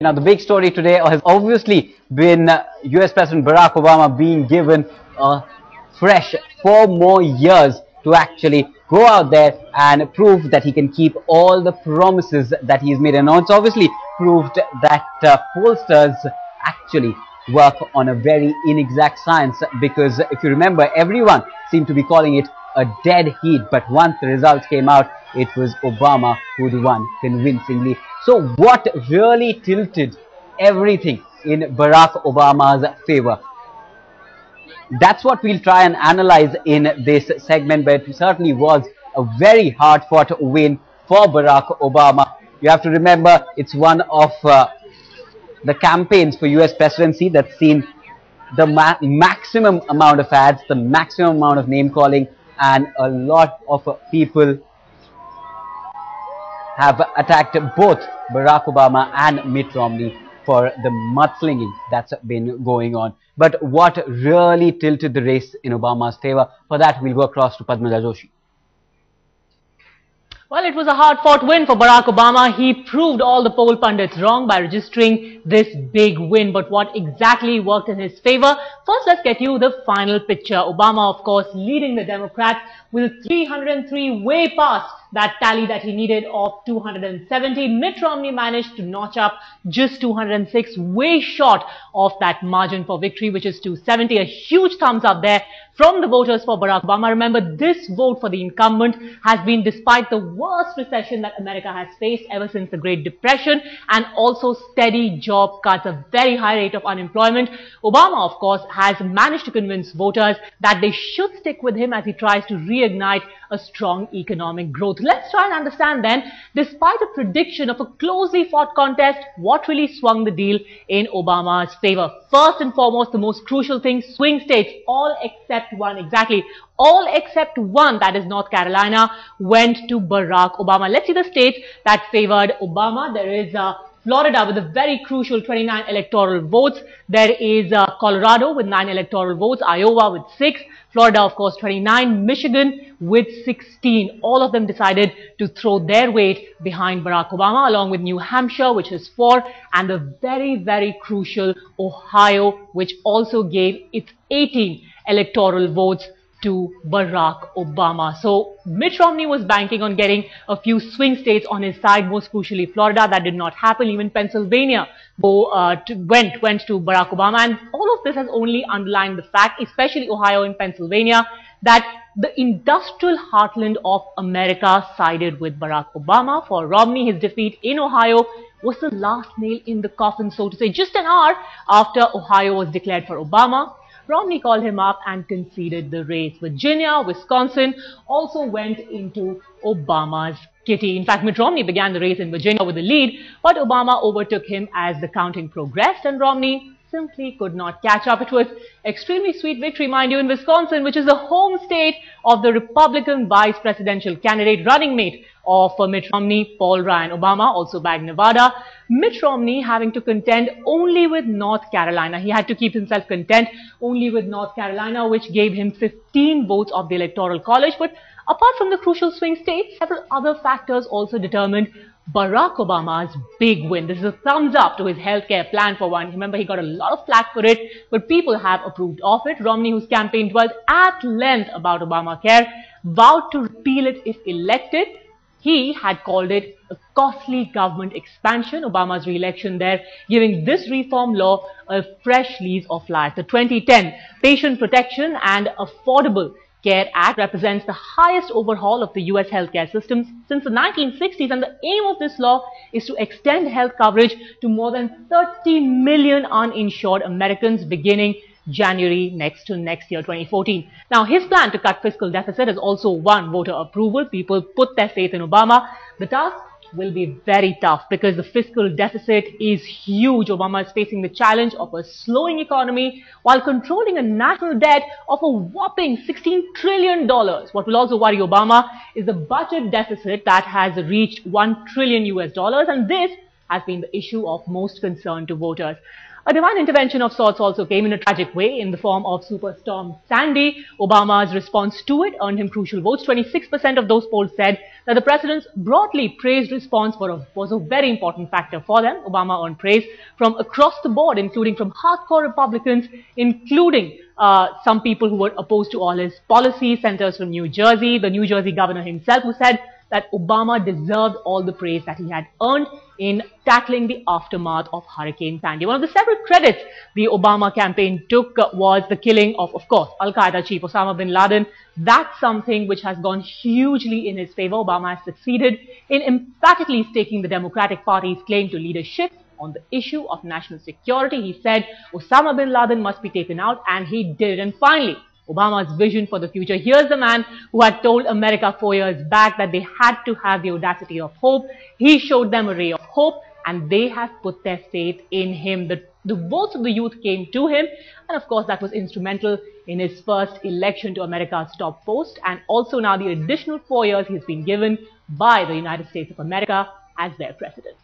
Now, the big story today has obviously been US President Barack Obama being given a fresh 4 more years to actually go out there and prove that he can keep all the promises that he's made. And it's obviously proved that pollsters actually work on a very inexact science, because if you remember, everyone seemed to be calling it a dead heat, but once the results came out, it was Obama who'd won convincingly. So what really tilted everything in Barack Obama's favor? That's what we'll try and analyze in this segment, but it certainly was a very hard-fought win for Barack Obama. You have to remember, it's one of the campaigns for US presidency that's seen the maximum amount of ads, the maximum amount of name-calling, and a lot of people have attacked both Barack Obama and Mitt Romney for the mudslinging that's been going on. But what really tilted the race in Obama's favor? For that, we'll go across to Padmaja Joshi. Well, it was a hard-fought win for Barack Obama. He proved all the poll pundits wrong by registering this big win. But what exactly worked in his favor? First, let's get you the final picture. Obama, of course, leading the Democrats with 303, way past that tally that he needed of 270. Mitt Romney managed to notch up just 206, way short of that margin for victory, which is 270. A huge thumbs up there from the voters for Barack Obama. Remember, this vote for the incumbent has been despite the worst recession that America has faced ever since the Great Depression, and also steady job cuts, a very high rate of unemployment. Obama, of course, has managed to convince voters that they should stick with him as he tries to reignite a strong economic growth. Let's try and understand then, despite a prediction of a closely fought contest, what really swung the deal in Obama's favor. First and foremost, the most crucial thing, swing states, all except one, exactly, all except one, that is North Carolina, went to Barack Obama. Let's see the states that favored Obama. There is Florida with a very crucial 29 electoral votes. There is Colorado with 9 electoral votes, Iowa with 6, Florida, of course, 29, Michigan with 16. All of them decided to throw their weight behind Barack Obama, along with New Hampshire, which is 4, and the very, very crucial Ohio, which also gave its 18 electoral votes to Barack Obama. So Mitt Romney was banking on getting a few swing states on his side, most crucially Florida. That did not happen. Even Pennsylvania went to Barack Obama, and all of this has only underlined the fact, especially Ohio and Pennsylvania, that the industrial heartland of America sided with Barack Obama. For Romney, his defeat in Ohio was the last nail in the coffin, so to say. Just an hour after Ohio was declared for Obama, Romney called him up and conceded the race. Virginia, Wisconsin also went into Obama's kitty. In fact, Mitt Romney began the race in Virginia with the lead, but Obama overtook him as the counting progressed, and Romney simply could not catch up. It was extremely sweet victory, mind you, in Wisconsin, which is the home state of the Republican vice presidential candidate, running mate of Mitt Romney, Paul Ryan. Obama also bagged Nevada. Mitt Romney having to contend only with North Carolina. He had to keep himself content only with North Carolina, which gave him 15 votes of the Electoral College. But apart from the crucial swing states, several other factors also determined Barack Obama's big win. This is a thumbs up to his healthcare plan, for one. Remember, he got a lot of flack for it, but people have approved of it. Romney, whose campaign dwelled at length about Obamacare, vowed to repeal it if elected. He had called it a costly government expansion. Obama's re-election there, giving this reform law a fresh lease of life. The 2010 Patient Protection and Affordable Care Act represents the highest overhaul of the US healthcare systems since the 1960s, and the aim of this law is to extend health coverage to more than 30 million uninsured Americans beginning January next year, 2014. Now, his plan to cut fiscal deficit has also won voter approval. People put their faith in Obama. The task will be very tough because the fiscal deficit is huge. Obama is facing the challenge of a slowing economy while controlling a national debt of a whopping $16 trillion. What will also worry Obama is the budget deficit that has reached $1 trillion US, and this has been the issue of most concern to voters. A divine intervention of sorts also came in a tragic way in the form of Superstorm Sandy. Obama's response to it earned him crucial votes. 26% of those polled said that the president's broadly praised response was a very important factor for them. Obama earned praise from across the board, including from hardcore Republicans, including some people who were opposed to all his policies. Senators from New Jersey, the New Jersey governor himself, who said that Obama deserved all the praise that he had earned in tackling the aftermath of Hurricane Sandy. One of the several credits the Obama campaign took was the killing of course, Al-Qaeda chief Osama bin Laden. That's something which has gone hugely in his favor. Obama has succeeded in emphatically staking the Democratic Party's claim to leadership on the issue of national security. He said Osama bin Laden must be taken out, and he did. And finally, Obama's vision for the future. Here's the man who had told America 4 years back that they had to have the audacity of hope. He showed them a ray of hope, and they have put their faith in him. The votes of the youth came to him, and of course that was instrumental in his first election to America's top post, and also now the additional 4 years he's been given by the United States of America as their president.